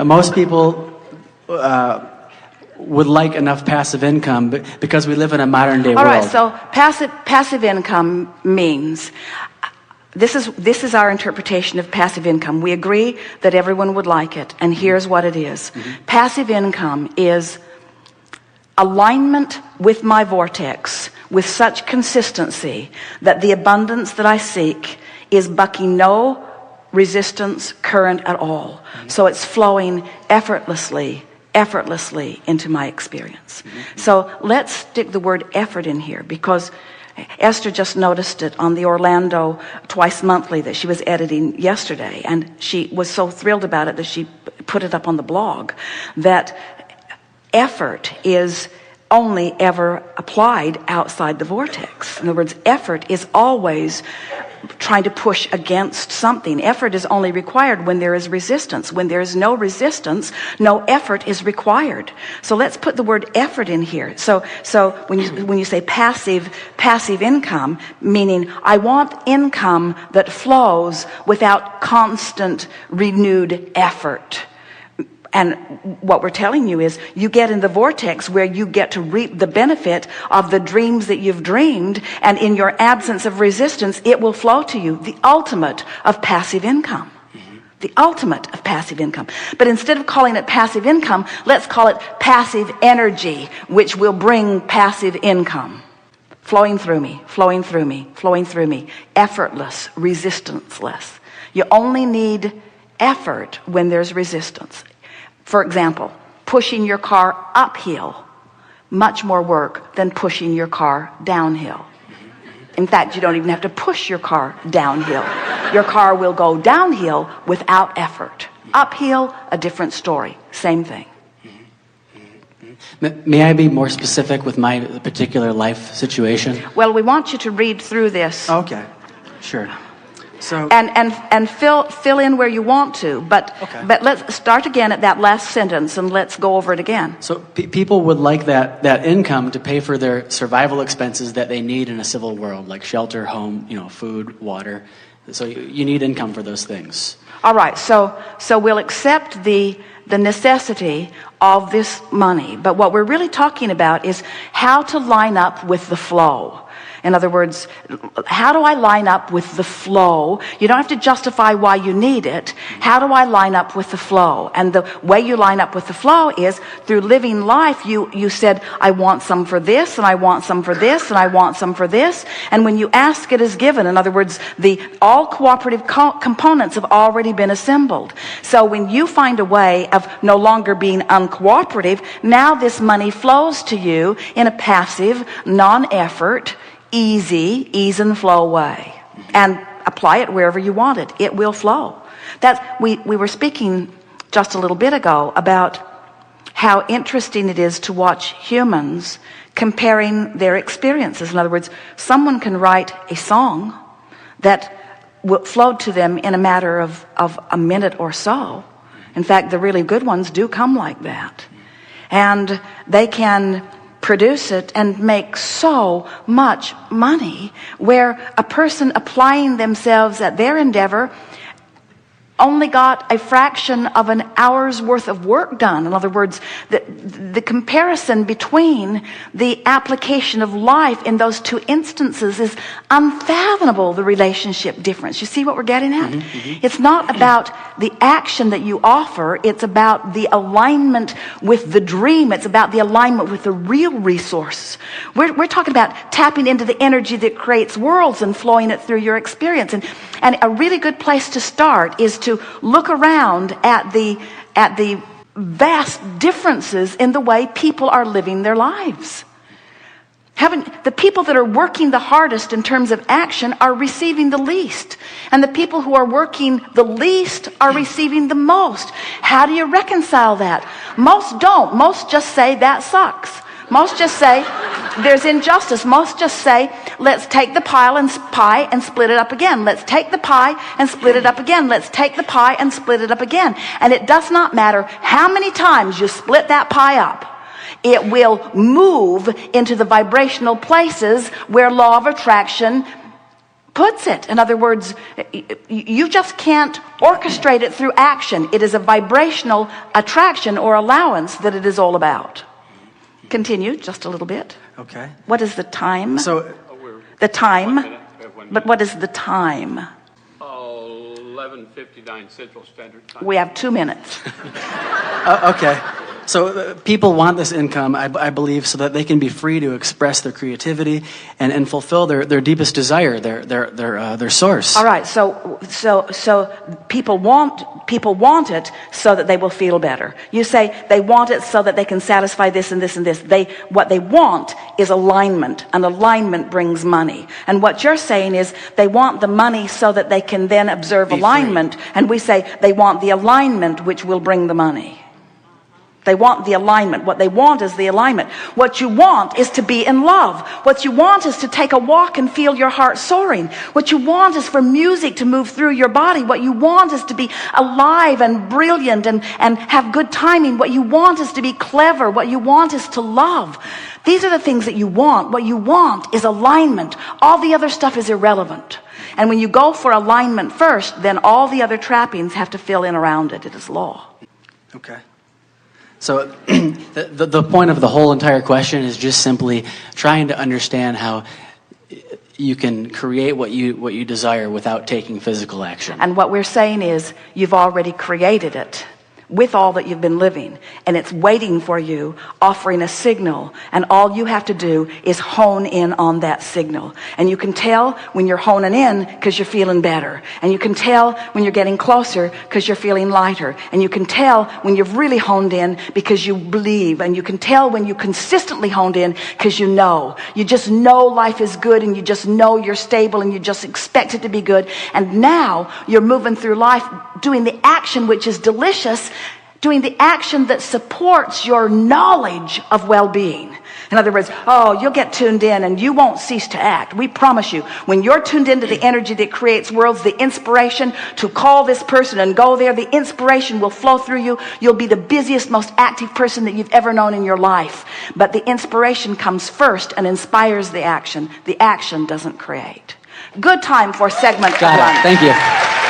Most people would like enough passive income because we live in a modern day world. All right, so passive income means, this is our interpretation of passive income. We agree that everyone would like it, and here's what it is. Passive income is alignment with my vortex with such consistency that the abundance that I seek is bucking no resistance current at all. So it's flowing effortlessly into my experience. So let's stick the word effort in here, because Esther just noticed it on the Orlando Twice Monthly that she was editing yesterday, and she was so thrilled about it that she put it up on the blog, that effort is only ever applied outside the vortex. In other words, effort is always trying to push against something. Effort is only required when there is resistance. When there is no resistance, no effort is required. So let's put the word effort in here. So when you say passive income, meaning I want income that flows without constant renewed effort. And what we're telling you is you get in the vortex where you get to reap the benefit of the dreams that you've dreamed, and in your absence of resistance, it will flow to you. The ultimate of passive income. The ultimate of passive income. But instead of calling it passive income, let's call it passive energy, which will bring passive income. Flowing through me, flowing through me, flowing through me. Effortless, resistanceless. You only need effort when there's resistance. For example, pushing your car uphill, much more work than pushing your car downhill. In fact, you don't even have to push your car downhill. Your car will go downhill without effort. Uphill, a different story. Same thing. May I be more specific with my particular life situation? Well, we want you to read through this. Okay, sure. So and fill in where you want to, but let's start again at that last sentence and let's go over it again. So people would like that income to pay for their survival expenses that they need in a civil world, like shelter, home, food, water. So you need income for those things. All right, so we'll accept the necessity of this money, but what we're really talking about is how to line up with the flow. In other words, how do I line up with the flow? You don't have to justify why you need it. How do I line up with the flow? And the way you line up with the flow is through living life. You said, I want some for this, and I want some for this, and I want some for this. And when you ask, it is given. In other words, all cooperative components have already been assembled. So when you find a way of no longer being uncooperative, now this money flows to you in a passive, non-effort, ease and flow way, and apply it wherever you want it. It will flow. We were speaking just a little bit ago about how interesting it is to watch humans comparing their experiences. In other words, someone can write a song that will flow to them in a matter of a minute or so. In fact, the really good ones do come like that. And they can produce it and make so much money, where a person applying themselves at their endeavor only got a fraction of an hour's worth of work done. In other words, the comparison between the application of life in those two instances is unfathomable, the relationship difference. You see what we're getting at? It's not about the action that you offer. It's about the alignment with the dream. It's about the alignment with the real resource. We're talking about tapping into the energy that creates worlds and flowing it through your experience. And a really good place to start is to look around at the vast differences in the way people are living their lives. The people that are working the hardest in terms of action are receiving the least. And the people who are working the least are receiving the most. How do you reconcile that? Most don't. Most just say that sucks. Most just say there's injustice. Most just say, let's take the pie and split it up again. Let's take the pie and split it up again. Let's take the pie and split it up again. And it does not matter how many times you split that pie up. It will move into the vibrational places where law of attraction puts it. In other words, you just can't orchestrate it through action. It is a vibrational attraction or allowance that it is all about. Continue just a little bit. Okay. What is the time? So The time. But what is the time? 11:59 Central Standard Time. We have 2 minutes. okay. So people want this income, I believe, so that they can be free to express their creativity and fulfill their deepest desire, their source. All right. So people want it so that they will feel better. You say they want it so that they can satisfy this and this and this. What they want is alignment, and alignment brings money. And what you're saying is they want the money so that they can then observe alignment. And we say they want the alignment which will bring the money. They want the alignment. What they want is the alignment. What you want is to be in love. What you want is to take a walk and feel your heart soaring. What you want is for music to move through your body. What you want is to be alive and brilliant and have good timing. What you want is to be clever. What you want is to love. These are the things that you want. What you want is alignment. All the other stuff is irrelevant. And when you go for alignment first, then all the other trappings have to fill in around it. It is law. Okay. So the point of the whole entire question is just simply trying to understand how you can create what you desire without taking physical action. And what we're saying is you've already created it with all that you've been living, and it's waiting for you, offering a signal, and all you have to do is hone in on that signal. And you can tell when you're honing in because you're feeling better, and you can tell when you're getting closer because you're feeling lighter, and you can tell when you've really honed in because you believe, and you can tell when you consistently honed in because you just know life is good, and you just know you're stable, and you just expect it to be good. And now you're moving through life doing the action which is delicious, doing the action that supports your knowledge of well-being. In other words, you'll get tuned in and you won't cease to act. We promise you, when you're tuned into the energy that creates worlds, the inspiration to call this person and go there, the inspiration will flow through you. You'll be the busiest, most active person that you've ever known in your life. But the inspiration comes first and inspires the action. The action doesn't create. Good time for segment Got one. it. Thank you.